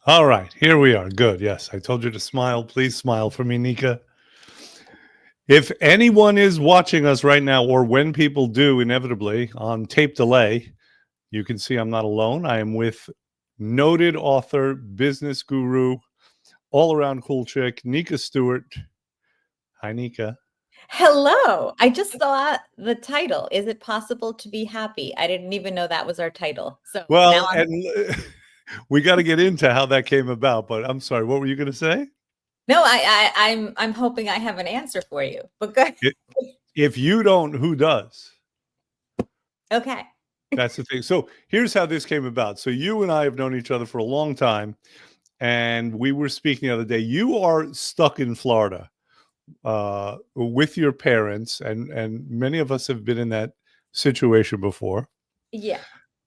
All right, here we are. Good. Yes, I told you to smile. Please smile for me, Nika. If anyone is watching us right now, or when people do, inevitably on tape delay, you can see I'm not alone. I am with noted author, business guru, all around cool chick, Nika Stewart. Hi, Nika. Hello. I just saw the title. Is it possible to be happy? I didn't even know that was our title. So now Well, I'm and we got to get into how that came about, but I'm sorry, what were you going to say? no, I'm hoping I have an answer for you. But good. If you don't, who does? Okay. That's the thing. So here's how this came about. So you and I have known each other for a long time, and we were speaking the other day. You are stuck in Florida with your parents, and many of us have been in that situation before. Yeah.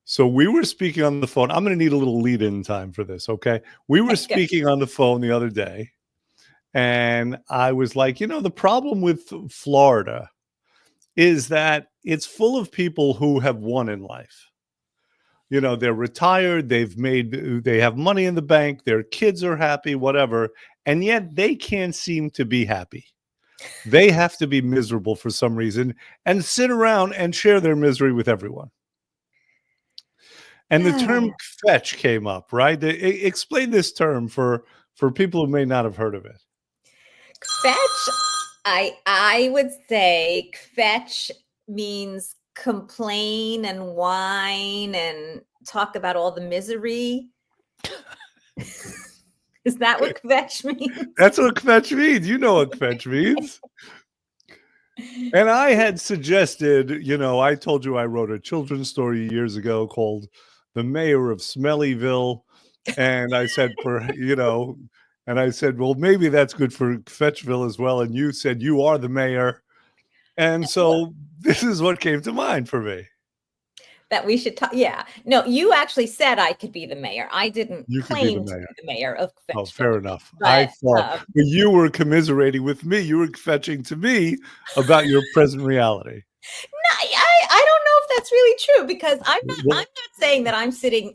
So we were speaking on the phone. I'm going to need a little lead-in time for this, okay? We were Okay, good. speaking on the phone the other day, and I was like, the problem with Florida is that it's full of people who have won in life. They're retired, they have money in the bank, their kids are happy, whatever, and yet they can't seem to be happy. They have to be miserable for some reason and sit around and share their misery with everyone. And the term fetch came up, right? Explain this term for people who may not have heard of it. Fetch, I would say fetch means complain and whine and talk about all the misery. Is that what fetch means? That's what fetch means. You know what fetch means. And I had suggested, I told you I wrote a children's story years ago called The Mayor of Smellyville. And I said, well, maybe that's good for Fetchville as well. And you said you are the mayor. And so this is what came to mind for me. That we should talk. Yeah. No, you actually said I could be the mayor. I didn't claim to be the mayor of Fetchville. Oh, fair enough. I thought when you were commiserating with me, you were fetching to me about your present reality. No, I don't know if that's really true, because I'm not saying that I'm sitting.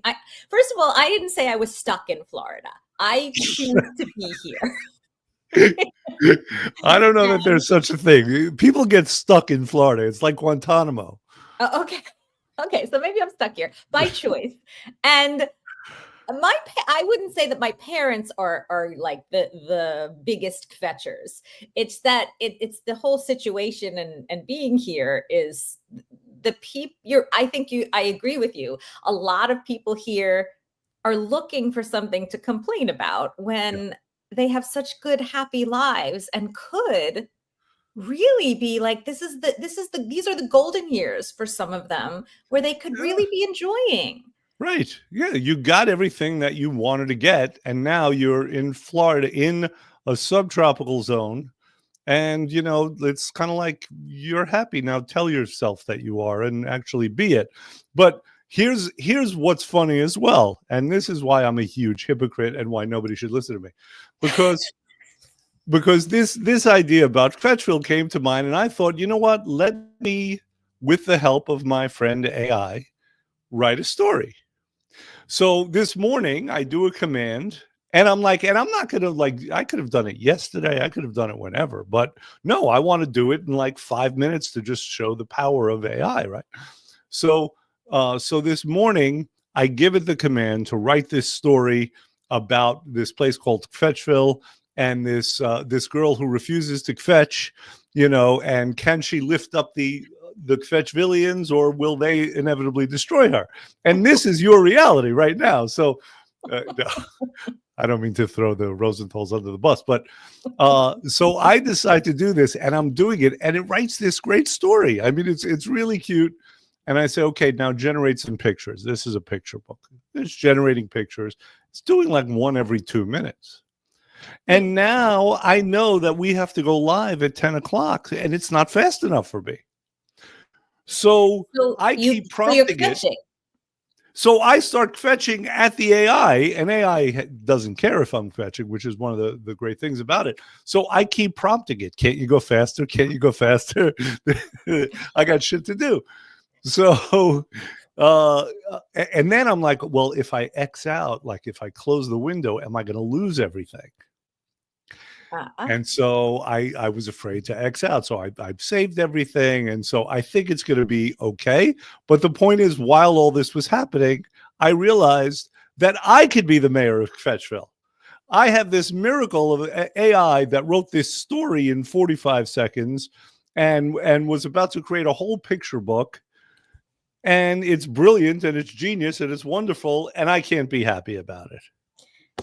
First of all, I didn't say I was stuck in Florida. I choose to be here. I don't know that there's such a thing. People get stuck in Florida. It's like Guantanamo. Okay. Okay, so maybe I'm stuck here by choice. And I wouldn't say that my parents are like the biggest fetchers. It's that it's the whole situation and being here is the people. I agree with you. A lot of people here are looking for something to complain about when they have such good, happy lives and could really be like, these are the golden years for some of them where they could really be enjoying. Right. Yeah. You got everything that you wanted to get. And now you're in Florida in a subtropical zone. And, it's kind of like you're happy now. Tell yourself that you are and actually be it. But here's what's funny as well. And this is why I'm a huge hypocrite and why nobody should listen to me. Because this idea about Fetchville came to mind, and I thought, you know what? Let me, with the help of my friend AI, write a story. So this morning I do a command, and I'm like, and I'm not going to I could have done it yesterday. I could have done it whenever, but no, I want to do it in like 5 minutes to just show the power of AI, right? So this morning I give it the command to write this story about this place called Fetchville, and this girl who refuses to fetch, and can she lift up the Fetchvillians, or will they inevitably destroy her? And this is your reality right now. So no, I don't mean to throw the Rosenthals under the bus, but so I decide to do this, and I'm doing it, and it writes this great story. I mean, it's really cute. And I say, okay, now generate some pictures. This is a picture book. It's generating pictures. It's doing like one every 2 minutes. And now I know that we have to go live at 10 o'clock, and it's not fast enough for me. So I keep prompting it. So I start fetching at the AI, and AI doesn't care if I'm fetching, which is one of the great things about it. So I keep prompting it. Can't you go faster? Can't you go faster? I got shit to do. So And then I'm like, well, if I X out, like if I close the window, am I going to lose everything? Uh, And so I was afraid to X out. So I've saved everything. And so I think it's going to be okay. But the point is, while all this was happening, I realized that I could be the mayor of Fetchville. I have this miracle of AI that wrote this story in 45 seconds and was about to create a whole picture book. And it's brilliant and it's genius and it's wonderful. And I can't be happy about it.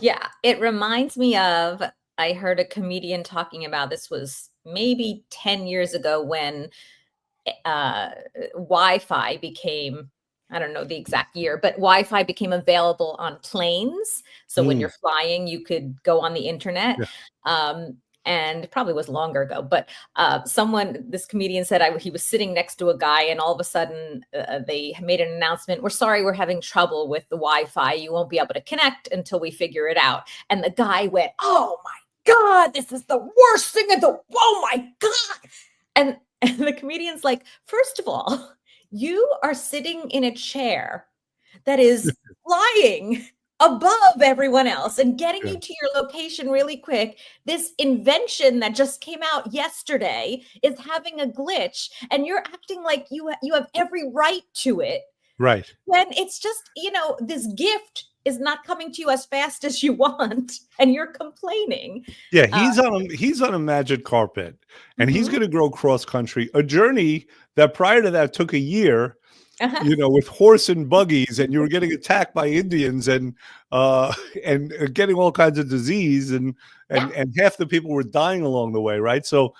Yeah, it reminds me of, I heard a comedian talking about, this was maybe 10 years ago, when Wi-Fi became, I don't know the exact year, but Wi-Fi became available on planes. So when Mm, you're flying, you could go on the internet. yeah. And it probably was longer ago, but this comedian said he was sitting next to a guy, and all of a sudden they made an announcement: "We're sorry, we're having trouble with the Wi-Fi. You won't be able to connect until we figure it out." And the guy went, "Oh my God, this is the worst thing in the, oh my God." And the comedian's like, "First of all, you are sitting in a chair that is flying above everyone else and getting Yeah. you to your location really quick. This invention that just came out yesterday is having a glitch, and you're acting like you have every right to it, Right. when it's just, this gift is not coming to you as fast as you want, and you're complaining." Yeah, Uh, he's on a magic carpet, and he's mhm. going to grow cross country, a journey that prior to that took a year, Uh-huh. with horse and buggies, and you were getting attacked by Indians and uh, and getting all kinds of disease, and Yeah. and half the people were dying along the way, right? So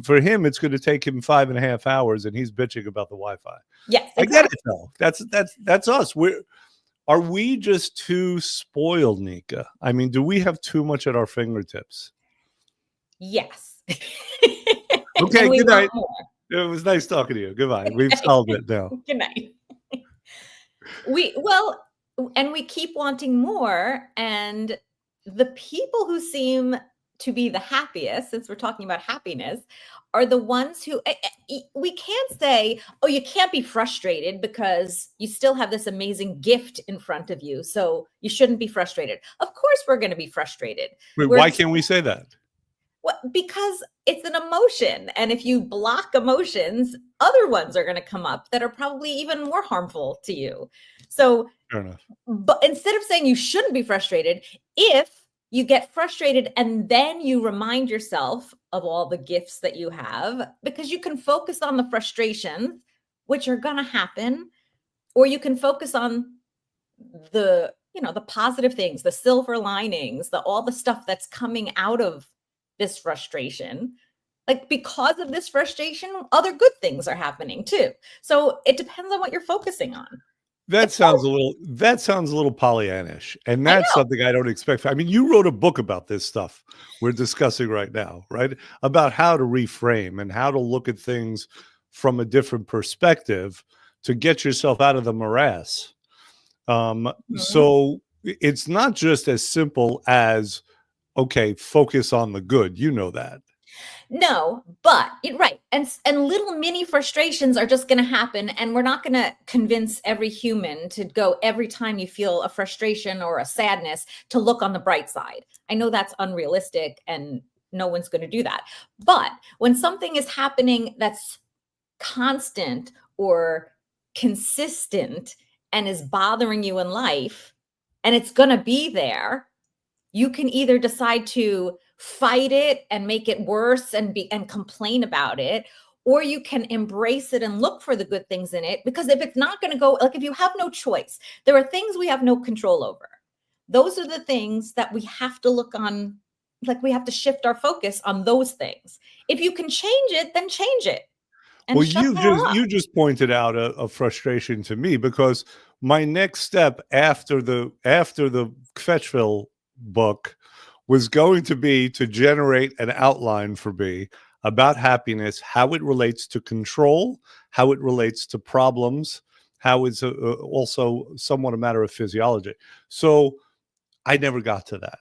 for him, it's going to take him 5.5 hours, and he's bitching about the Wi-Fi. Yes, I get exactly. it though. That's us. Are we just too spoiled, Nika? I mean, do we have too much at our fingertips? Yes. Okay, And we good want night. more. It was nice talking to you. Goodbye. We've Okay. solved it now. Good night. We keep wanting more, and the people who seem to be the happiest, since we're talking about happiness, are the ones who, we can't say, "Oh, you can't be frustrated because you still have this amazing gift in front of you, so you shouldn't be frustrated." Of course we're going to be frustrated. Wait, We're why can't we say that? Because it's an emotion, and if you block emotions, other ones are going to come up that are probably even more harmful to you. So, Fair enough. but instead of saying you shouldn't be frustrated, if you get frustrated and then you remind yourself of all the gifts that you have, because you can focus on the frustrations, which are going to happen, or you can focus on the positive things, the silver linings, all the stuff that's coming out of this frustration. Like, because of this frustration, other good things are happening too. So it depends on what you're focusing on. That It's sounds a little Pollyannish, and I that's know. something I don't expect. I mean, you wrote a book about this stuff we're discussing right now, right? About how to reframe and how to look at things from a different perspective to get yourself out of the morass. Mhm. So it's not just as simple as, okay, focus on the good. You know that. No, but right. And little mini frustrations are just going to happen, and we're not going to convince every human to go, every time you feel a frustration or a sadness, to look on the bright side. I know that's unrealistic, and no one's going to do that. But when something is happening that's constant or consistent and is bothering you in life, and it's going to be there, you can either decide to fight it and make it worse and complain about it, or you can embrace it and look for the good things in it. Because if it's not going to go, like, if you have no choice, there are things we have no control over. Those are the things that we have to look on, like, we have to shift our focus on those things. If you can change it, then change it and Well, shut the hell up. you just pointed out a frustration to me, because my next step after the Fetchville book was going to be to generate an outline for me about happiness, how it relates to control, how it relates to problems, how it's also somewhat a matter of physiology. So I never got to that.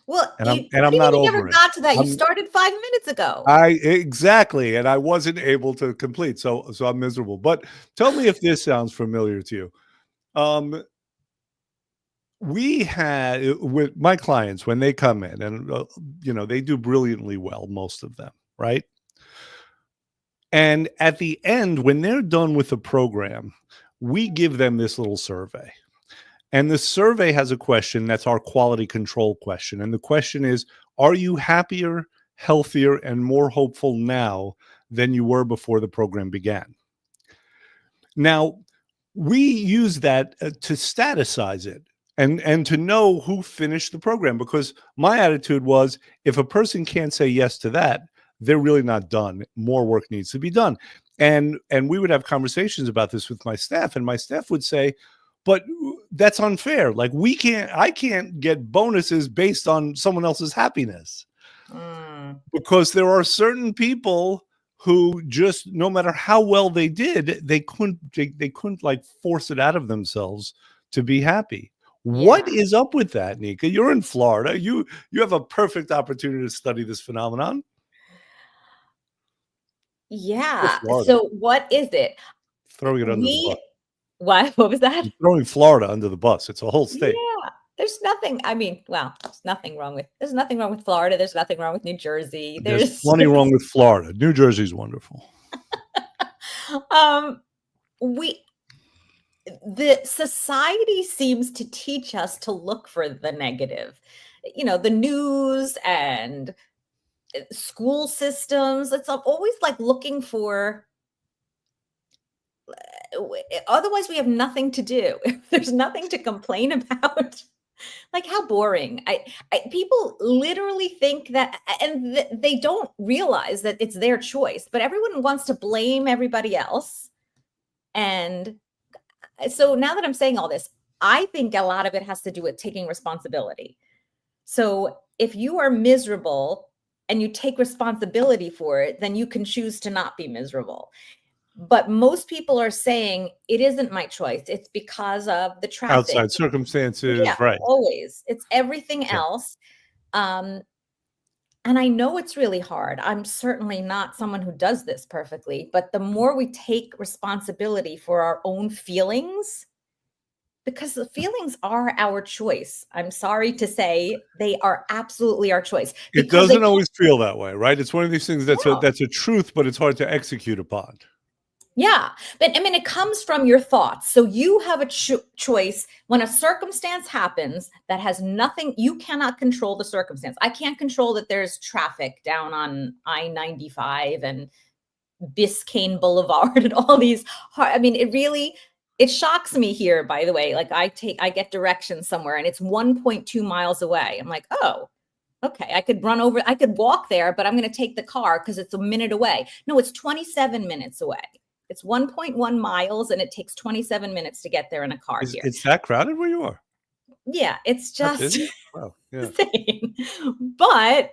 Well, and you I'm what do you not mean you never over it. got to that? You I'm started 5 minutes ago. exactly, and I wasn't able to complete, so I'm miserable. But tell me if this sounds familiar to you. Um, we had with my clients when they come in, and they do brilliantly well, most of them, right? And at the end, when they're done with the program, we give them this little survey. And the survey has a question that's our quality control question. And the question is, are you happier, healthier, and more hopeful now than you were before the program began? Now, we use that to staticize it and to know who finished the program, because my attitude was, if a person can't say yes to that, they're really not done. More work needs to be done. And we would have conversations about this with my staff, and my staff would say, but that's unfair. Like, I can't get bonuses based on someone else's happiness, Mm, because there are certain people who just, no matter how well they did, they couldn't like force it out of themselves to be happy. What yeah. is up with that, Nika? You're in Florida. You have a perfect opportunity to study this phenomenon. Poor Yeah. Florida, So what is it? throwing it under the We bus. what was that? You're throwing Florida under the bus. It's a whole state. Yeah. There's nothing, I mean, well, there's nothing wrong with Florida. There's nothing wrong with New Jersey. There's There's plenty wrong just with Florida. New Jersey's wonderful. um we the society seems to teach us to look for the negative. The news and school systems, it's always like looking for otherwise we have nothing to do. There's nothing to complain about. Like, how boring. People literally think that, and they don't realize that it's their choice, but everyone wants to blame everybody else. And so now that I'm saying all this, I think a lot of it has to do with taking responsibility. So if you are miserable and you take responsibility for it, then you can choose to not be miserable. But most people are saying it isn't my choice. It's because of the traffic. Outside Yeah, circumstances, right? always. It's everything Yeah. else. Um, and I know it's really hard. I'm certainly not someone who does this perfectly, but the more we take responsibility for our own feelings, because the feelings are our choice. I'm sorry to say they are absolutely our choice, It because they doesn't can't. always feel that way, right? It's one of these things No. that's a truth, but it's hard to execute upon. Yeah. But I mean, it comes from your thoughts. So you have a choice when a circumstance happens that has nothing, you cannot control the circumstance. I can't control that there's traffic down on I-95 and Biscayne Boulevard and all these. I mean, it shocks me here, by the way. Like, I get directions somewhere and it's 1.2 miles away. I'm like, oh, okay, I could walk there, but I'm going to take the car because it's a minute away. No, it's 27 minutes away. It's 1.1 miles and it takes 27 minutes to get there in a car here. It's that crowded where you are? Yeah, it's That just busy? Wow. Yeah. insane. But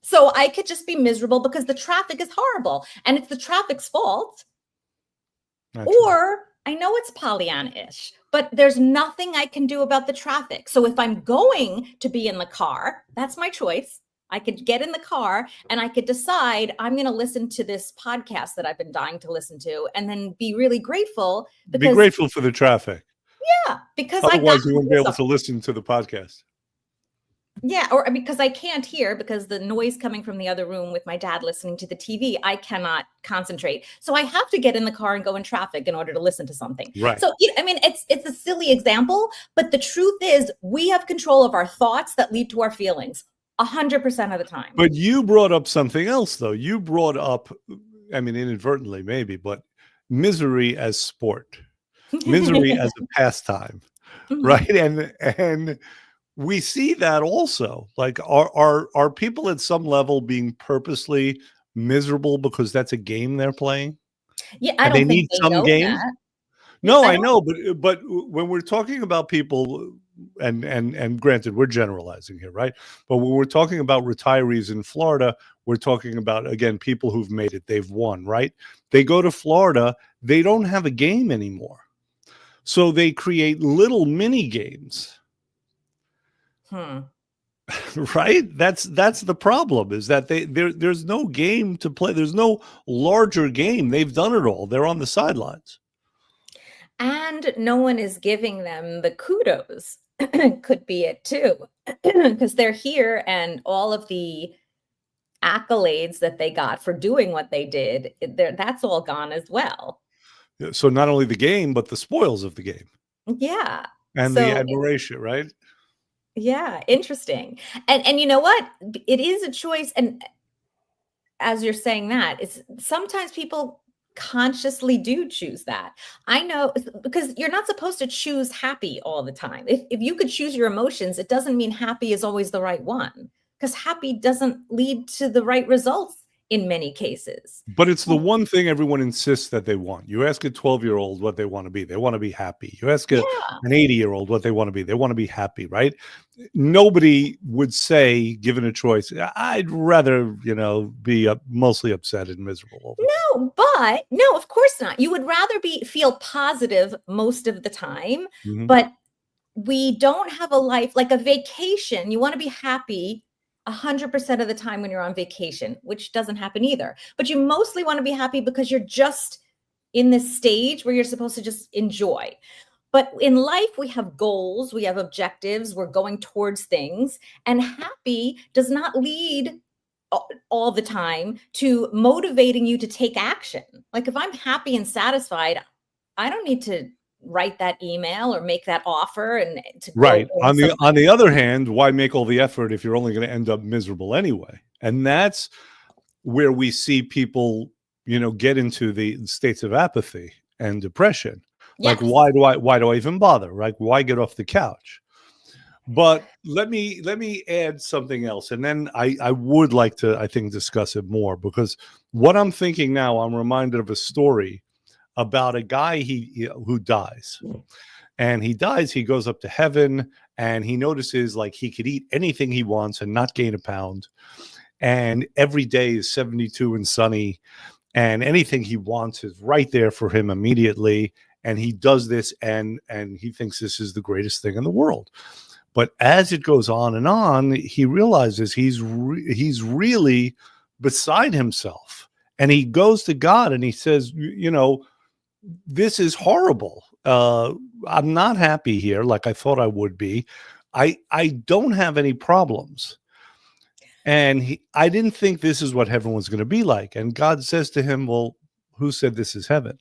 so I could just be miserable because the traffic is horrible and it's the traffic's fault. Not true. Or I know it's Pollyanna-ish, but there's nothing I can do about the traffic. So if I'm going to be in the car, that's my choice. I could get in the car and I could decide I'm going to listen to this podcast that I've been dying to listen to, and then be really grateful Be because, grateful for the traffic. yeah, because I got Otherwise, you to won't do be able something. to listen to the podcast. Yeah, or because I can't hear because the noise coming from the other room with my dad listening to the TV, I cannot concentrate. So I have to get in the car and go in traffic in order to listen to something. Right. So, I mean, it's a silly example, but the truth is we have control of our thoughts that lead to our feelings 100% of the time. But you brought up something else, though. You brought up, I mean, inadvertently maybe, but misery as sport, misery as a pastime, right? And we see that also. Like, are people at some level being purposely miserable because that's a game they're playing? Yeah, I And they don't think need they some know game? that. No, I I don't. know, but when we're talking about people, and granted, we're generalizing here, right? But when we're talking about retirees in Florida, we're talking about, again, people who've made it, they've won, right? They go to Florida, they don't have a game anymore. So they create little mini games. Hmm. Right? That's the problem, is that there's no game to play. There's no larger game. They've done it all. They're on the sidelines. And no one is giving them the kudos. Could be it too, because they're here and all of the accolades that they got for doing what they did, that's all gone as well. So not only the game, but the spoils of the game Yeah. and the So admiration, right? yeah, interesting. And you know what? It is a choice. And as you're saying that, it's sometimes people consciously do choose that. I know, because you're not supposed to choose happy all the time. If you could choose your emotions, it doesn't mean happy is always the right one, because happy doesn't lead to the right results in many cases. But it's the one thing everyone insists that they want. You ask a 12-year-old what they want to be. They want to be happy. You ask an 80-year-old what they want to be. They want to be happy, right? Nobody would say, given a choice, I'd rather, be mostly upset and miserable. No, of course not. You would rather feel positive most of the time, Mhm. but we don't have a life like a vacation. You want to be happy 100% of the time when you're on vacation, which doesn't happen either. But you mostly want to be happy because you're just in this stage where you're supposed to just enjoy. But in life, we have goals, we have objectives, we're going towards things, and happy does not lead all the time to motivating you to take action. Like if I'm happy and satisfied, I don't need to write that email or make that offer and to Right. go On the other hand, why make all the effort if you're only going to end up miserable anyway? And that's where we see people, get into the states of apathy and depression. Like, Yes. why do I even bother? Like, why get off the couch? But let me add something else, and then I would like to, I think, discuss it more, because what I'm thinking now, I'm reminded of a story about a guy who dies. And he dies, he goes up to heaven, and he notices like he could eat anything he wants and not gain a pound. And every day is 72 and sunny, and anything he wants is right there for him immediately. And he does this, and he thinks this is the greatest thing in the world. But as it goes on, he realizes he's really beside himself. And he goes to God and he says, this is horrible. I'm not happy here like I thought I would be. I don't have any problems. And I didn't think this is what heaven was going to be like. And God says to him, well, who said this is heaven?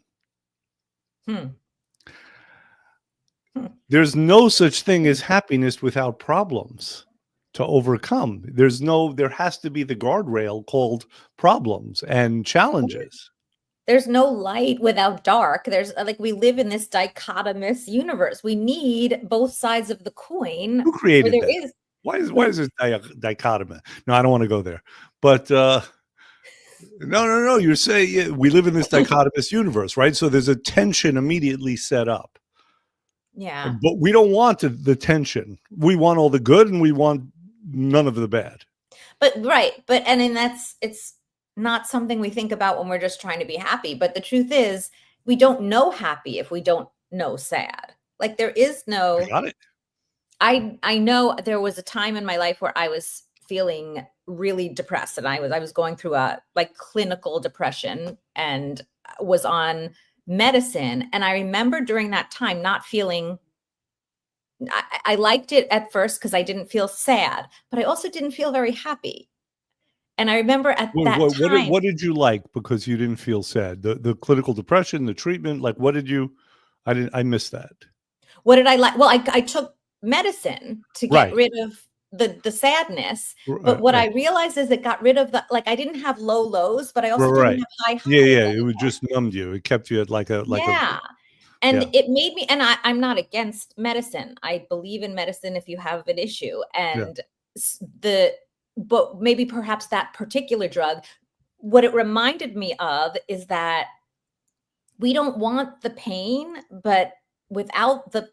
There's no such thing as happiness without problems to overcome. There has to be the guardrail called problems and challenges. There's no light without dark. There's we live in this dichotomous universe. We need both sides of the coin. Who created that? Why is it dichotomous? No, I don't want to go there. But no. You're saying we live in this dichotomous universe, right? So there's a tension immediately set up. Yeah. But we don't want the tension. We want all the good and we want none of the bad. But it's not something we think about when we're just trying to be happy. But the truth is, we don't know happy if we don't know sad. Like there is no. I got it. I know there was a time in my life where I was feeling really depressed, and I was going through a clinical depression and was on medicine. And I remember during that time not feeling. I liked it at first because I didn't feel sad, but I also didn't feel very happy. And I remember at that time. What did you like because you didn't feel sad? The clinical depression, the treatment, like what did you? I missed that. What did I like? Well, I took medicine to get rid of the sadness, but what I realized is it got rid of I didn't have low lows, but I also didn't have high highs. Yeah, it would just numbed you. It kept you at it made me, and I'm not against medicine. I believe in medicine if you have an issue, and but maybe perhaps that particular drug, what it reminded me of is that we don't want the pain, but without the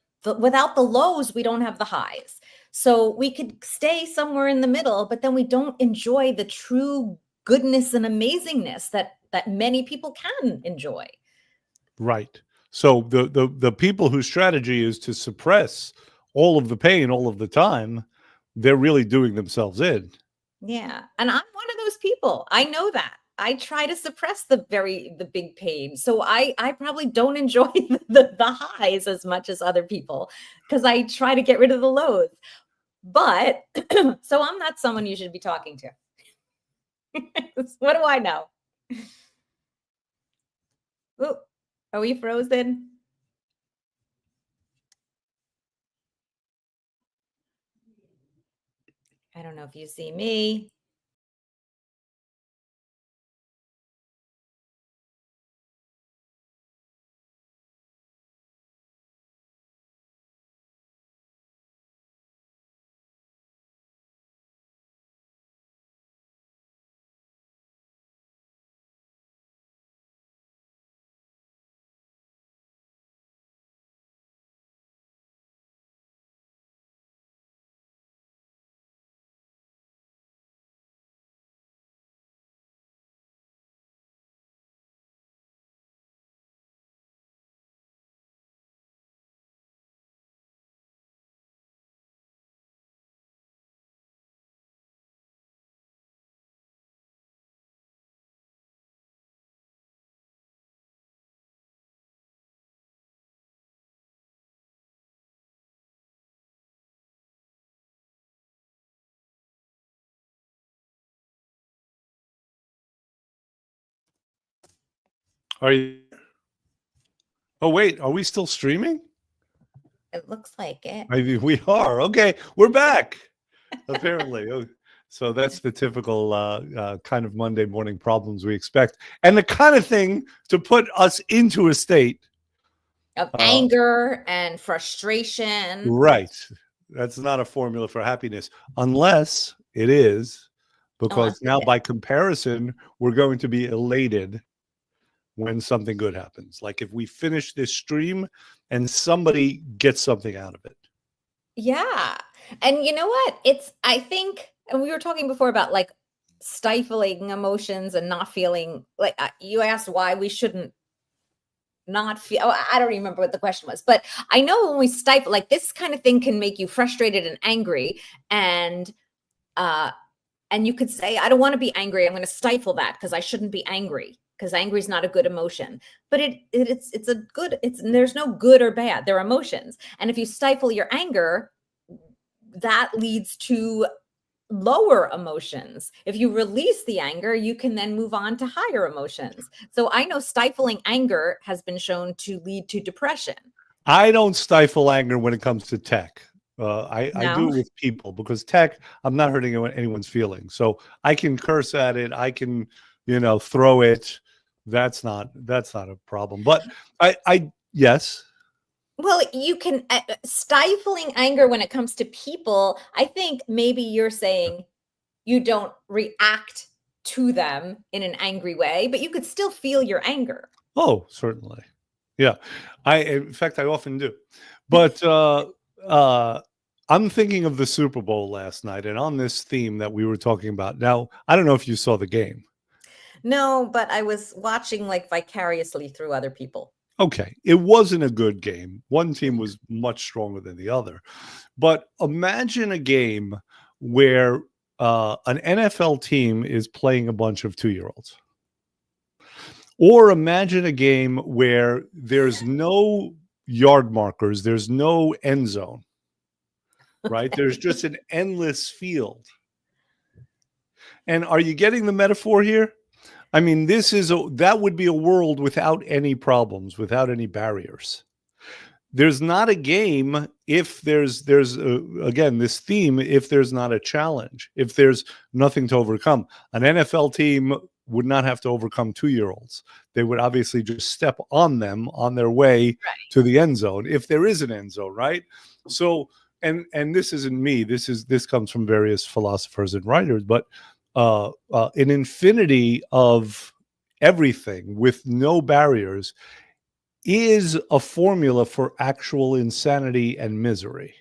lows, we don't have the highs. So we could stay somewhere in the middle, but then we don't enjoy the true goodness and amazingness that many people can enjoy. Right. So the people whose strategy is to suppress all of the pain all of the time, they're really doing themselves in. Yeah. And I'm one of those people. I know that. I try to suppress the big pain. So I probably don't enjoy the highs as much as other people because I try to get rid of the lows. But so I'm not someone you should be talking to. What do I know? Ooh, are we frozen? I don't know if you see me. Are you? Oh, wait, are we still streaming? It looks like it. We are. Okay, we're back. Apparently. So that's the typical kind of Monday morning problems we expect, and the kind of thing to put us into a state Of anger and frustration. right. That's not a formula for happiness, unless it is, because now by comparison, we're going to be elated when something good happens. Like if we finish this stream and somebody gets something out of it. Yeah. And you know what? I think, and we were talking before about like stifling emotions and not feeling like you asked why we shouldn't not feel. I don't remember what the question was, but I know when we stifle, like this kind of thing can make you frustrated and angry. And you could say, I don't want to be angry. I'm going to stifle that because I shouldn't be angry because angry is not a good emotion. But there's no good or bad. They're emotions. And if you stifle your anger, that leads to lower emotions. If you release the anger, you can then move on to higher emotions. So I know stifling anger has been shown to lead to depression. I don't stifle anger when it comes to tech. I do it with people because tech, I'm not hurting anyone's feelings. So I can curse at it. I can, throw it. That's not a problem. But yes. Well, you can stifling anger when it comes to people. I think maybe you're saying you don't react to them in an angry way, but you could still feel your anger. Oh, certainly. Yeah. In fact, I often do. But I'm thinking of the Super Bowl last night and on this theme that we were talking about. Now, I don't know if you saw the game. No, but I was watching like vicariously through other people. Okay. It wasn't a good game. One team was much stronger than the other. But imagine a game where an NFL team is playing a bunch of 2-year-olds. Or imagine a game where there's no yard markers, there's no end zone, right? There's just an endless field. And are you getting the metaphor here? I mean, that would be a world without any problems, without any barriers. There's not a game if there's again, this theme, if there's not a challenge, if there's nothing to overcome. An NFL team would not have to overcome 2-year-olds. They would obviously just step on them on their way to the end zone, if there is an end zone, right? So, and this isn't me. This comes from various philosophers and writers, but an infinity of everything with no barriers is a formula for actual insanity and misery.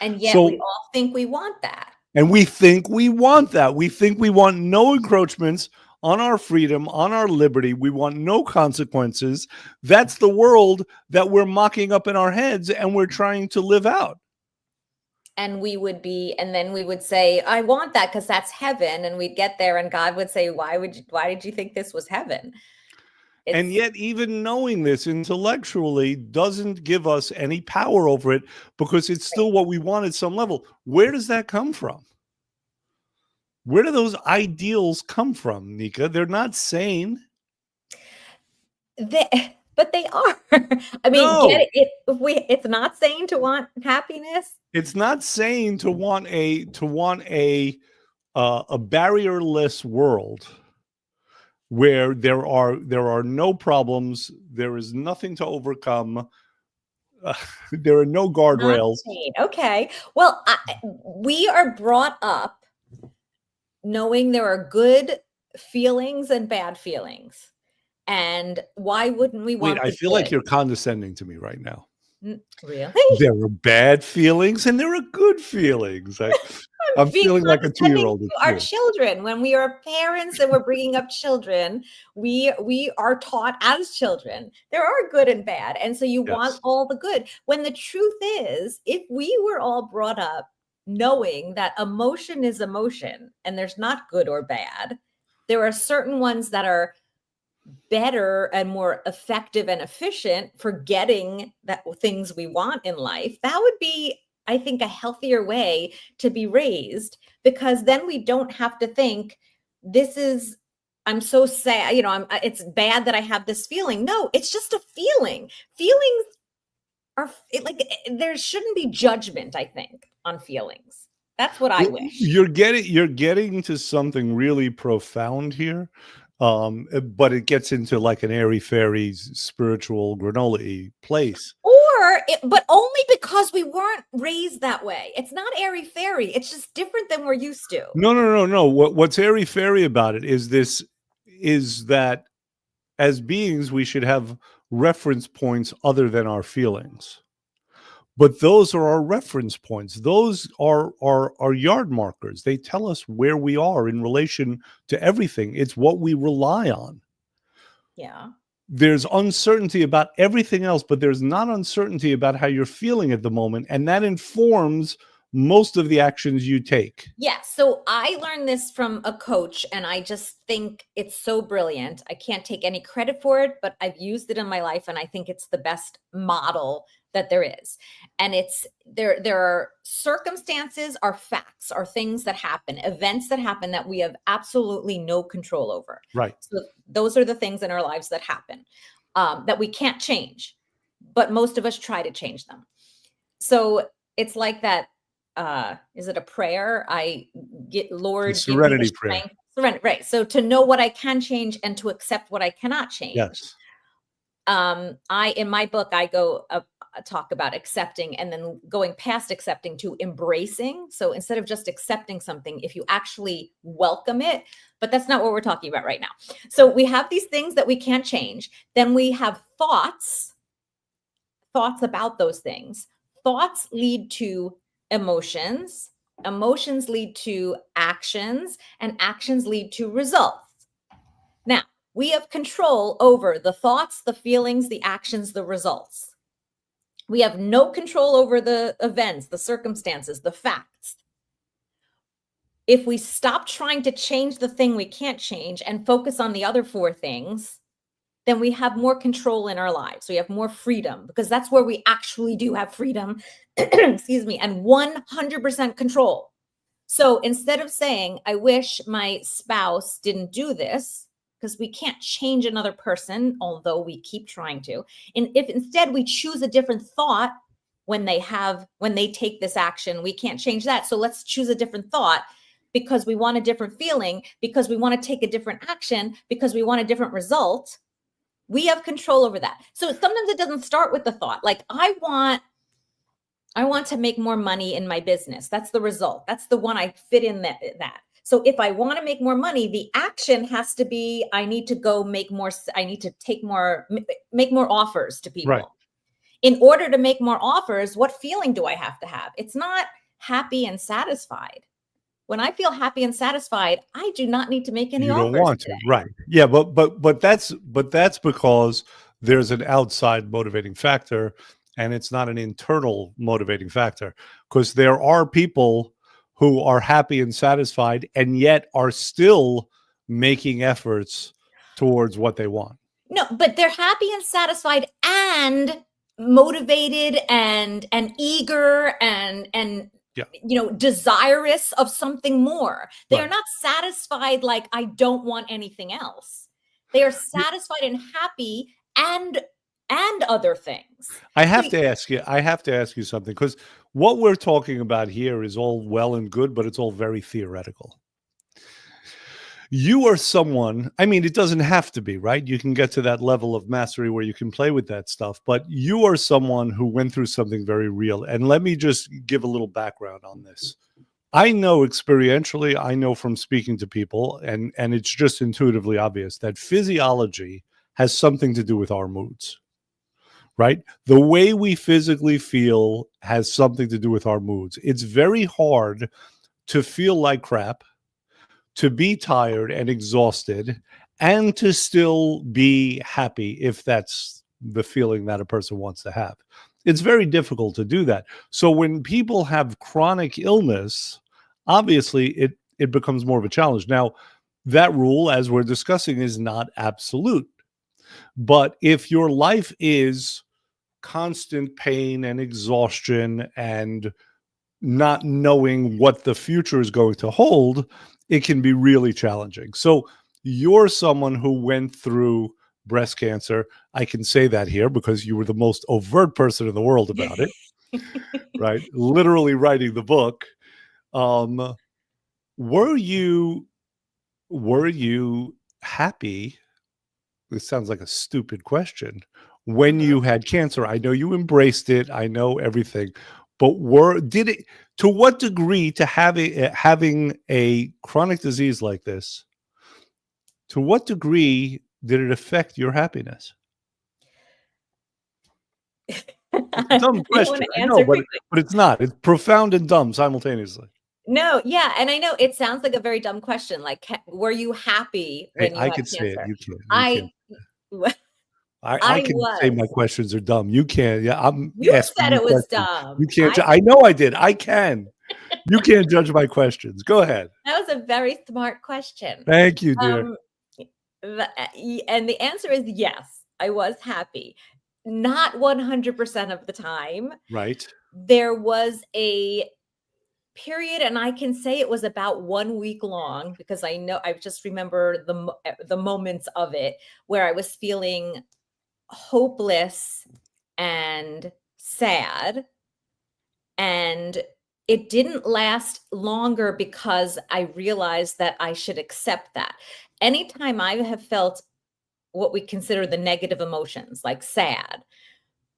And yet we all think we want that. And we think we want that. We think we want no encroachments on our freedom, on our liberty. We want no consequences. That's the world that we're mocking up in our heads and we're trying to live out. and then we would say, I want that because that's heaven. And we'd get there and God would say, why did you think this was heaven? And yet, even knowing this intellectually doesn't give us any power over it, because it's still what we want at some level. Where does that come from? Where do those ideals come from, Nika? They're not sane. But they are. I mean, No. it's not sane to want happiness. It's not sane to want a barrierless world where there are no problems, there is nothing to overcome, there are no guardrails. Okay. Well, we are brought up knowing there are good feelings and bad feelings. And why wouldn't we want Wait, I feel like you're condescending to me right now. Really? There are bad feelings and there are good feelings. I'm feeling like a 2-year-old. Our children, when we are parents and we're bringing up children, we are taught as children there are good and bad, and so you want all the good. When the truth is, if we were all brought up knowing that emotion is emotion and there's not good or bad, there are certain ones that are better and more effective and efficient for getting that things we want in life. That would be, I think, a healthier way to be raised, because then we don't have to think I'm so sad, it's bad that I have this feeling. No, it's just a feeling. Feelings are there shouldn't be judgment, I think, on feelings. That's what I wish. You're getting to something really profound here. But it gets into like an airy-fairy spiritual granola place. But only because we weren't raised that way. It's not airy-fairy. It's just different than we're used to. No. What's airy-fairy about it is that as beings, we should have reference points other than our feelings. But those are our reference points. Those are yard markers. They tell us where we are in relation to everything. It's what we rely on. Yeah. There's uncertainty about everything else, but there's not uncertainty about how you're feeling at the moment. And that informs most of the actions you take. Yeah. So I learned this from a coach, and I just think it's so brilliant. I can't take any credit for it, but I've used it in my life, and I think it's the best model that there is. And it's there are circumstances, are facts, are things that happen, events that happen that we have absolutely no control over. Right. So those are the things in our lives that happen that we can't change, but most of us try to change them. So it's like that. Is it a prayer? Lord, serenity prayer. Serenity, right. So to know what I can change and to accept what I cannot change. Yes. In my book, I go talk about accepting, and then going past accepting to embracing. So instead of just accepting something, if you actually welcome it, but that's not what we're talking about right now. So we have these things that we can't change. Then we have thoughts about those things. Thoughts lead to emotions. Emotions lead to actions, and actions lead to results. Now, we have control over the thoughts, the feelings, the actions, the results. We have no control over the events, the circumstances, the facts. If we stop trying to change the thing we can't change and focus on the other 4 things, then we have more control in our lives. We have more freedom, because that's where we actually do have freedom, excuse me, and 100% control. So instead of saying, I wish my spouse didn't do this, because we can't change another person, although we keep trying to. And if instead we choose a different thought when they take this action, we can't change that. So let's choose a different thought, because we want a different feeling, because we want to take a different action, because we want a different result. We have control over that. So sometimes it doesn't start with the thought. Like, I want to make more money in my business. That's the result. That's the one I fit in that. So if I want to make more money, the action has to be, I need to go make more. I need to make more offers to people. Right. In order to make more offers, what feeling do I have to have? It's not happy and satisfied. When I feel happy and satisfied, I do not need to make any offers. You don't want to, right? Yeah, but that's because there's an outside motivating factor, and it's not an internal motivating factor, because there are people who are happy and satisfied and yet are still making efforts towards what they want. No, but they're happy and satisfied and motivated and eager and Yeah. desirous of something more. They are Right. not satisfied like I don't want anything else. They are satisfied and happy and other things. I So have to ask you something, because what we're talking about here is all well and good, but it's all very theoretical. You are someone, I mean, it doesn't have to be, right? You can get to that level of mastery where you can play with that stuff, but you are someone who went through something very real. And let me just give a little background on this. I know experientially, I know from speaking to people, and it's just intuitively obvious that physiology has something to do with our moods, right? The way we physically feel has something to do with our moods. It's very hard to feel like crap, to be tired and exhausted, and to still be happy, if that's the feeling that a person wants to have. It's very difficult to do that. So when people have chronic illness, obviously it becomes more of a challenge. Now, that rule, as we're discussing, is not absolute. But if your life is constant pain and exhaustion and not knowing what the future is going to hold, it can be really challenging. So you're someone who went through breast cancer. I can say that here because you were the most overt person in the world about it, right? Literally writing the book. Um, were you happy? This sounds like a stupid question. When Mhm. you had cancer, I know you embraced it. I know everything, but did it, to what degree, to having a chronic disease like this, to what degree did it affect your happiness? It's a dumb You want question, to I know, answer but quickly? it's not. It's profound and dumb simultaneously. No, yeah, and I know it sounds like a very dumb question. Like, were you happy Hey, when you I had could say it. cancer? You can't. You I can't. I I can say my was. questions are dumb. You can't. Yeah, I'm You asking said you it was questions. dumb. You can't. I know I did. I can. You can't judge my questions. Go ahead. That was a very smart question. Thank you, dear. Um, and the answer is yes, I was happy. Not 100% of the time. Right. There was a period, and I can say it was about 1 week long because I just remember the moments of it where I was feeling hopeless and sad, and it didn't last longer because I realized that I should accept that. Anytime I have felt what we consider the negative emotions, like sad,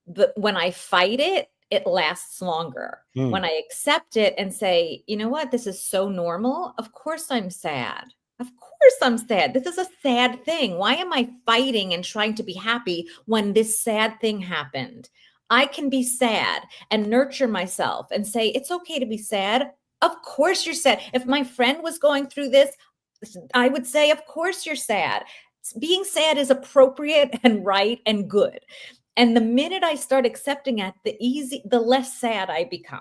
but when I fight it, it lasts longer. Mm. When I accept it and say, you know what, this is so normal. Of course I'm sad. Of course I'm sad. This is a sad thing. Why am I fighting and trying to be happy when this sad thing happened? I can be sad and nurture myself and say, it's okay to be sad. Of course you're sad. If my friend was going through this, I would say, of course you're sad. Being sad is appropriate and right and good. And the minute I start accepting it, the less sad I become.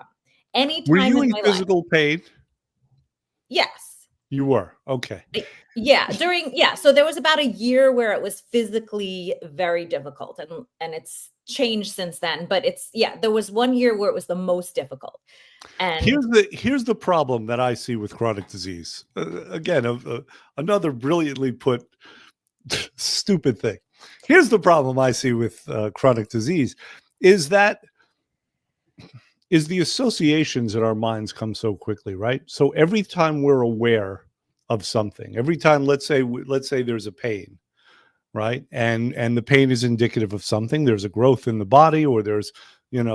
Were Anytime you in in my life. physical pain? Yes. You were. Okay. So there was about a year where it was physically very difficult, and it's changed since then, but there was 1 year where it was the most difficult. And Here's the problem that I see with chronic disease. Again, another brilliantly put stupid thing. Here's the problem I see with chronic disease is that the associations in our minds come so quickly, right? So every time we're aware of something, every time, let's say there's a pain, right? And the pain is indicative of something. There's a growth in the body, or there's,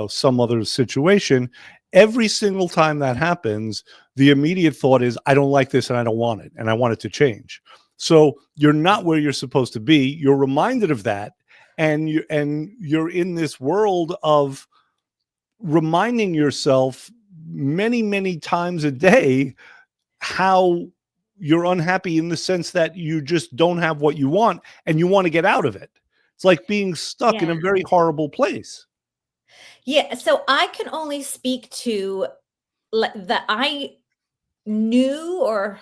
some other situation. Every single time that happens, the immediate thought is, I don't like this and I don't want it, and I want it to change. So you're not where you're supposed to be. You're reminded of that, and you're in this world of reminding yourself many, many times a day how you're unhappy, in the sense that you just don't have what you want and you want to get out of it. It's like being stuck in yeah. a very horrible place. Yeah, so I can only speak to that I knew, or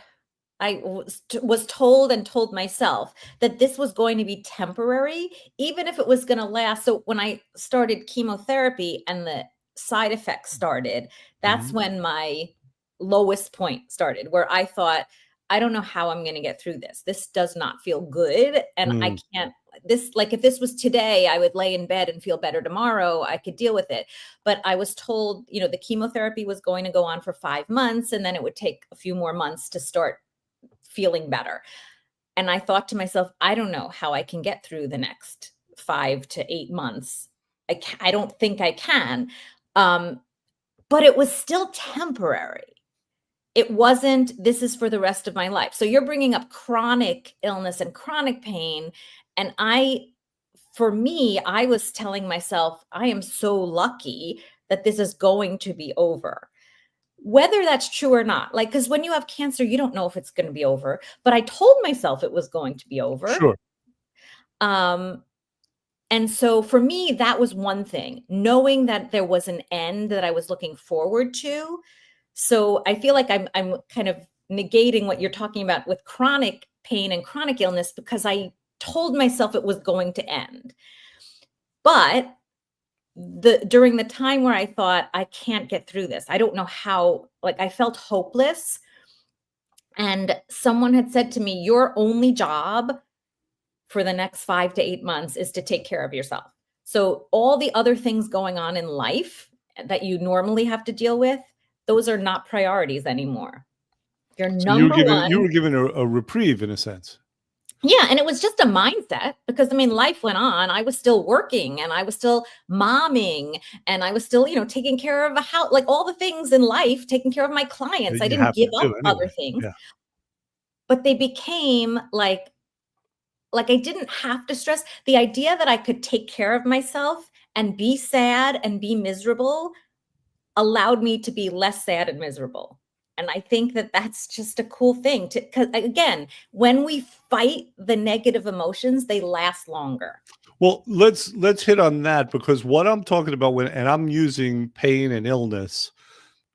I was told and told myself that this was going to be temporary, even if it was going to last. So when I started chemotherapy and the side effects started, that's Mhm. when my lowest point started, where I thought, I don't know how I'm going to get through this. This does not feel good. And I Mm. can't, this, like, if this was today, I would lay in bed and feel better tomorrow. I could deal with it. But I was told, the chemotherapy was going to go on for 5 months, and then it would take a few more months to start feeling better. And I thought to myself, I don't know how I can get through the next 5 to 8 months. I don't think I can. Um, but it was still temporary. It wasn't, this is for the rest of my life. So you're bringing up chronic illness and chronic pain. And for me, I was telling myself, I am so lucky that this is going to be over. Whether that's true or not, like, because when you have cancer, you don't know if it's going to be over. But I told myself it was going to be over. Sure. Um, and so for me, that was one thing, knowing that there was an end that I was looking forward to. So I feel like I'm kind of negating what you're talking about with chronic pain and chronic illness, because I told myself it was going to end. But during the time where I thought, I can't get through this, I don't know how, like, I felt hopeless. And someone had said to me, your only job for the next 5 to 8 months is to take care of yourself. So all the other things going on in life that you normally have to deal with, those are not priorities anymore. Your So you were number given one. you were given a reprieve in a sense. Yeah, and it was just a mindset, because I mean, life went on. I was still working, and I was still momming, and I was still, taking care of a house, like all the things in life, taking care of my clients. That I you didn't have give to up do other anyway. things, Yeah. but they became like I didn't have to stress. The idea that I could take care of myself and be sad and be miserable allowed me to be less sad and miserable. And I think that that's just a cool thing, because again, when we fight the negative emotions, they last longer. Well, let's hit on that, because what I'm talking about and I'm using pain and illness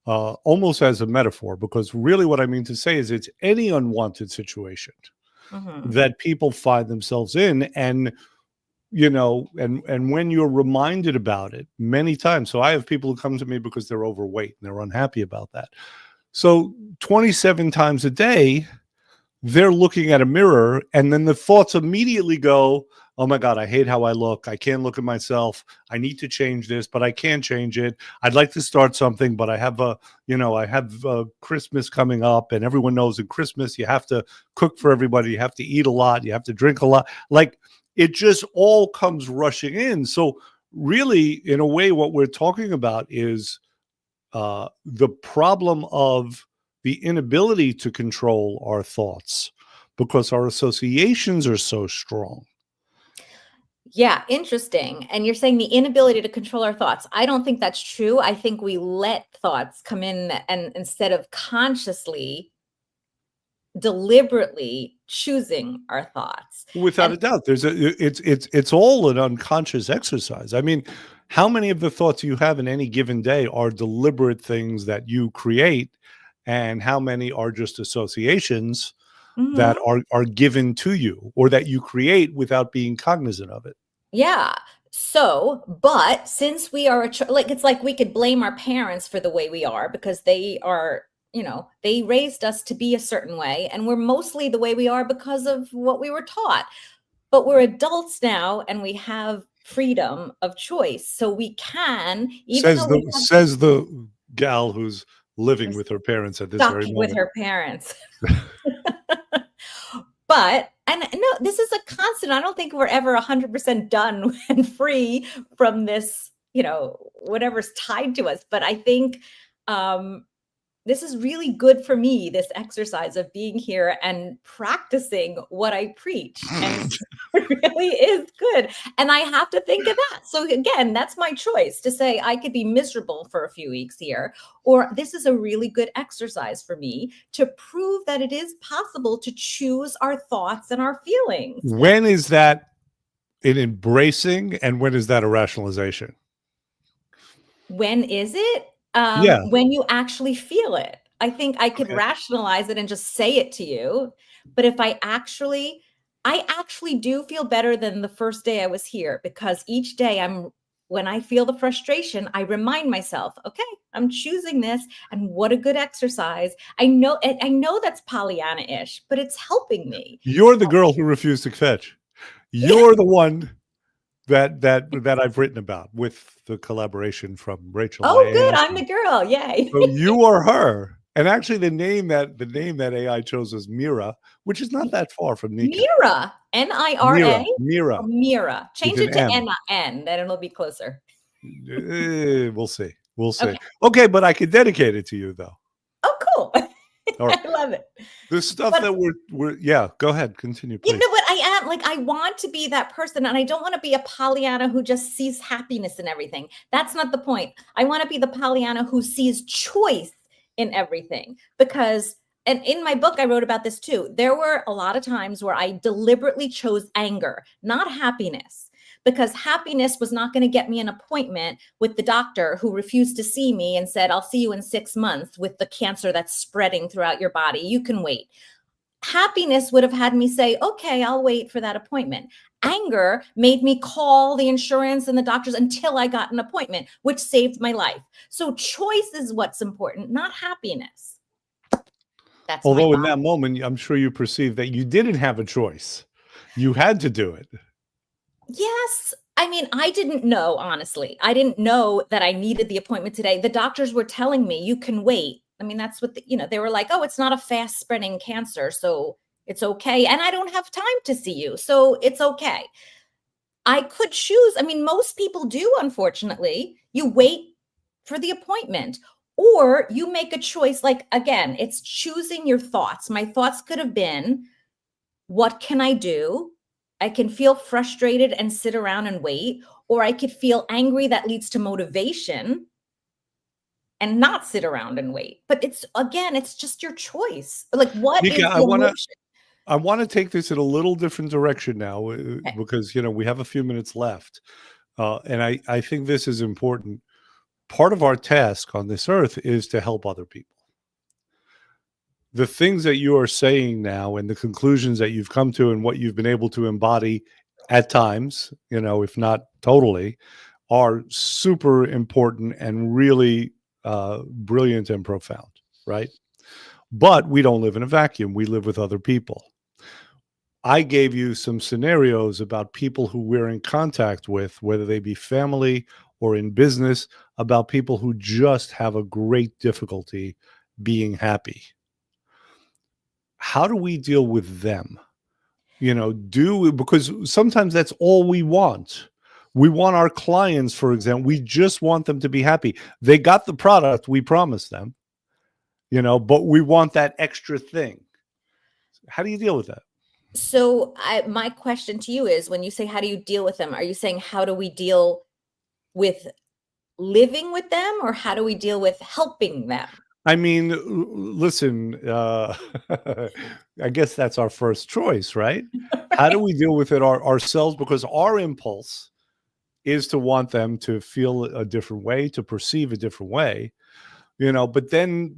almost as a metaphor, because really what I mean to say is it's any unwanted situation Mhm. that people find themselves in. And and when you're reminded about it many times. So I have people who come to me because they're overweight and they're unhappy about that. So 27 times a day they're looking at a mirror, and then the thoughts immediately go, oh my God, I hate how I look. I can't look at myself. I need to change this, but I can't change it. I'd like to start something, but I have Christmas coming up, and everyone knows in Christmas you have to cook for everybody. You have to eat a lot. You have to drink a lot. Like, it just all comes rushing in. So really, in a way, what we're talking about is the problem of the inability to control our thoughts because our associations are so strong. Yeah, interesting. And you're saying the inability to control our thoughts. I don't think that's true. I think we let thoughts come in, and instead of consciously, deliberately choosing our thoughts. Without And a doubt, it's all an unconscious exercise. I mean, how many of the thoughts you have in any given day are deliberate things that you create, and how many are just associations that Mhm. are given to you or that you create without being cognizant of it? Yeah. So, but since we are like, it's like we could blame our parents for the way we are, because they are, they raised us to be a certain way, and we're mostly the way we are because of what we were taught. But we're adults now, and we have freedom of choice. So we can, even though we have, Says the gal who's living we're with her parents at this stuck very with moment. her parents. But, and no, this is a constant. I don't think we're ever 100% done and free from this, whatever's tied to us. But I think um, this is really good for me, this exercise of being here and practicing what I preach. And it really is good. And I have to think of that. So again, that's my choice, to say I could be miserable for a few weeks here, or this is a really good exercise for me to prove that it is possible to choose our thoughts and our feelings. When is that an embracing, and when is that a rationalization? When is it? Yeah. When you actually feel it. I think I could Okay. rationalize it and just say it to you, but if I actually do feel better than the first day I was here, because each day when I feel the frustration, I remind myself, okay, I'm choosing this, and what a good exercise. I know that's Pollyanna-ish, but it's helping me. You're the girl who refused to fetch. You're the one that I've written about with the collaboration from Rachel, my Oh, good. aunt. I'm the girl. Yay. So you are her. And actually the name that AI chose was Mira, which is not that far from Nika. Mira, N-I-R-A, or Mira Mira. with Change an it to M. N, then it'll be closer. We'll see. We'll see. Okay. Okay, but I could dedicate it to you though. Oh, cool. All right. I love it. The stuff But that we're yeah, go ahead. Continue, you please. know what? I am like, I want to be that person, and I don't want to be a Pollyanna who just sees happiness in everything. That's not the point. I want to be the Pollyanna who sees choice in everything. Because, and in my book, I wrote about this too. There were a lot of times where I deliberately chose anger, not happiness, because happiness was not going to get me an appointment with the doctor who refused to see me and said, I'll see you in 6 months with the cancer that's spreading throughout your body. You can wait. Happiness would have had me say, okay, I'll wait for that appointment. Anger made me call the insurance and the doctors until I got an appointment, which saved my life. So choice is what's important, not happiness. That's my Although in thought. that moment, I'm sure you perceived that you didn't have a choice. You had to do it. Yes. I mean, I didn't know, honestly. I didn't know that I needed the appointment today. The doctors were telling me you can wait. I mean, that's what, they were like, oh, it's not a fast spreading cancer, so it's okay. And I don't have time to see you, so it's okay. I could choose. I mean, most people do, unfortunately. You wait for the appointment, or you make a choice. Like, again, it's choosing your thoughts. My thoughts could have been, what can I do? I can feel frustrated and sit around and wait, or I could feel angry that leads to motivation and not sit around and wait. But it's just your choice. Like, what Nika, is the emotion? I want to take this in a little different direction now Okay. because we have a few minutes left. And I think this is important. Part of our task on this earth is to help other people. The things that you are saying now and the conclusions that you've come to and what you've been able to embody at times, if not totally, are super important and really brilliant and profound, right? But we don't live in a vacuum. We live with other people. I gave you some scenarios about people who we're in contact with, whether they be family or in business, about people who just have a great difficulty being happy. How do we deal with them? Because sometimes that's all we want. We want our clients, for example, we just want them to be happy. They got the product we promised them, but we want that extra thing. How do you deal with that? So my question to you is, when you say, how do you deal with them? Are you saying, how do we deal with living with them, or how do we deal with helping them? I mean, listen, I guess that's our first choice, right? How do we deal with it ourselves? Because our impulse is to want them to feel a different way, to perceive a different way, but then,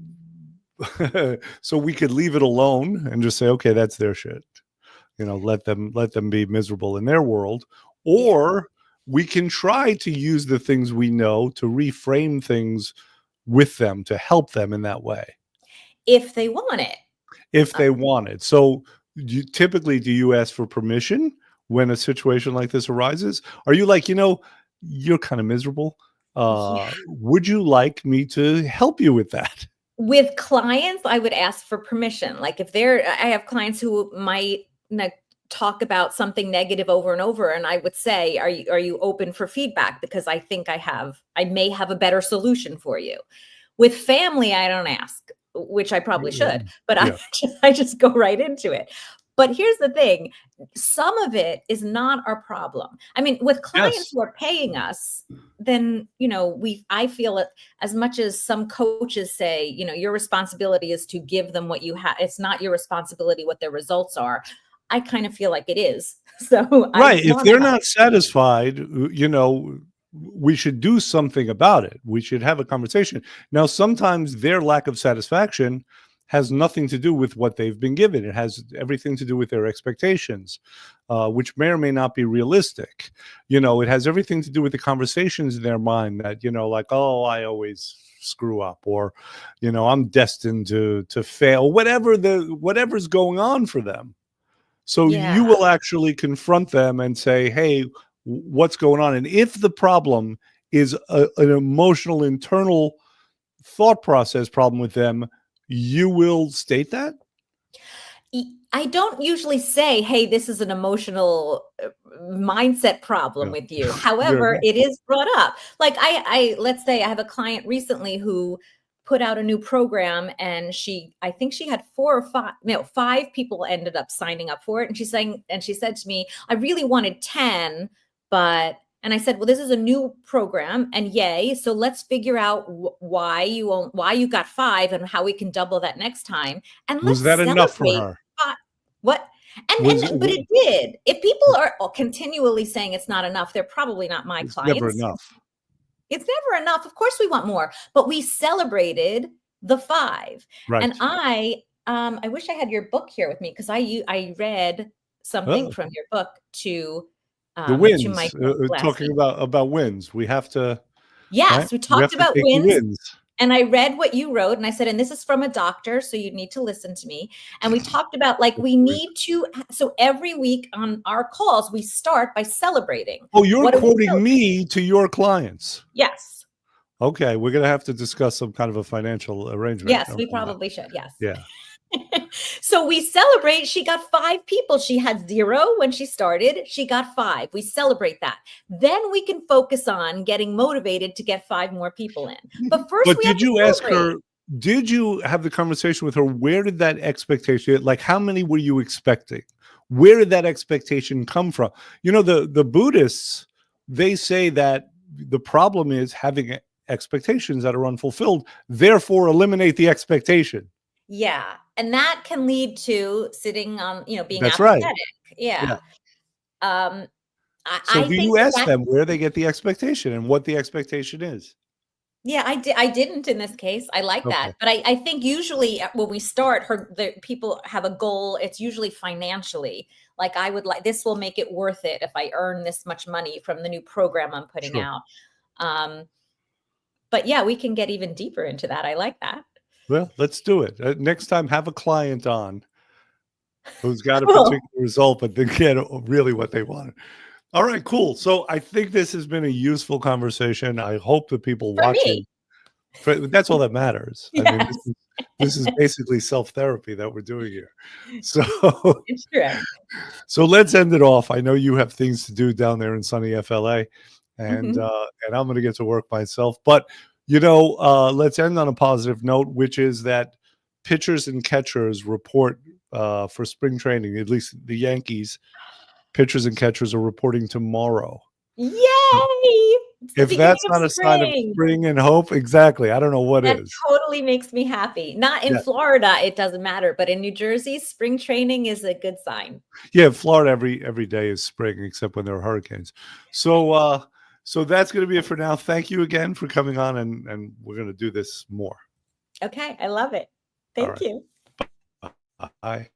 so we could leave it alone and just say, okay, that's their shit. Let them be miserable in their world. Or we can try to use the things we know to reframe things with them to help them in that way. If they want it. If they want it. So do you ask for permission when a situation like this arises? Are you like, you're kind of miserable. Yeah. Would you like me to help you with that? With clients, I would ask for permission. Like, I have clients who might talk about something negative over and over, and I would say, are you open for feedback? Because I think I may have a better solution for you. With family, I don't ask, which I probably should, but I just go right into it. But here's the thing, some of it is not our problem. I mean, with clients who are paying us, then, I feel it, as much as some coaches say, your responsibility is to give them what you have. It's not your responsibility what their results are. I kind of feel like it is. So right. If they're not satisfied, we should do something about it. We should have a conversation. Now, sometimes their lack of satisfaction has nothing to do with what they've been given. It has everything to do with their expectations, which may or may not be realistic. It has everything to do with the conversations in their mind that, like, oh, I always screw up, or, I'm destined to fail, whatever's going on for them. So you Yeah. will actually confront them and say, hey, what's going on? And if the problem is an emotional, internal thought process problem with them, you will state that? I don't usually say, hey, this is an emotional mindset problem No. with you. Fair However, enough. it is brought up. Like let's say I have a client recently who put out a new program, and I think she had 5 people ended up signing up for it. And she said to me, I really wanted 10, and I said, well, this is a new program, and yay. So let's figure out why you got 5 and how we can double that next time. And Was let's that enough for celebrate her? what. But it did. If people are continually saying it's not enough, they're probably not my It's never clients. enough. It's never enough. Of course we want more, but we celebrated the 5. Right. And I wish I had your book here with me, because I read something from your book to the my wins. last Talking week. about wins. We have to. Yes, Right? we We have talked to about take the wins. wins. And I read what you wrote, and I said, and this is from a doctor, so you need to listen to me. And we talked about, like, we need to, so every week on our calls, we start by celebrating. Oh, you're What are we quoting celebrating? me to your clients. Yes. Okay, we're going to have to discuss some kind of a financial arrangement. Yes, we probably should. Yes. Yeah. So we celebrate. She got 5 people. She had 0 when she started. She got 5. We celebrate that. Then we can focus on getting motivated to get 5 more people in. But first, But we have did to you ask celebrate. her? Did you have the conversation with her? Where did that expectation, like, how many were you expecting? Where did that expectation come from? The Buddhists, they say that the problem is having expectations that are unfulfilled. Therefore, eliminate the expectation. Yeah. And that can lead to sitting on, being That's right. apathetic. Yeah. So I do think you ask that, them where they get the expectation and what the expectation is? yeah, I didn't in this case. I like Okay. that. But I think usually when we start, the people have a goal. It's usually financially. Like, I would like, this will make it worth it if I earn this much money from the new program I'm putting Sure. out. But yeah, we can get even deeper into that. I like that. Well, let's do it. Next time, have a client on who's got a Cool. particular result, but they get really what they want. All right, cool. So I think this has been a useful conversation. I hope the people For watching, me. that's all that matters. I mean, Yes. this is basically self-therapy that we're doing here. So, It's true. so let's end it off. I know you have things to do down there in sunny FLA, and Mhm. I'm going to get to work myself. But let's end on a positive note, which is that pitchers and catchers report for spring training. At least the Yankees pitchers and catchers are reporting tomorrow. Yay! It's the If beginning that's of not a sign of spring. spring and hope, exactly. I don't know what That is. totally makes me happy. Not in Yeah. Florida, it doesn't matter, but in New Jersey, spring training is a good sign. Yeah, Florida every day is spring except when there are hurricanes. So so that's going to be it for now. Thank you again for coming on, and we're going to do this more. Okay, I love it. All Thank right. you. Bye.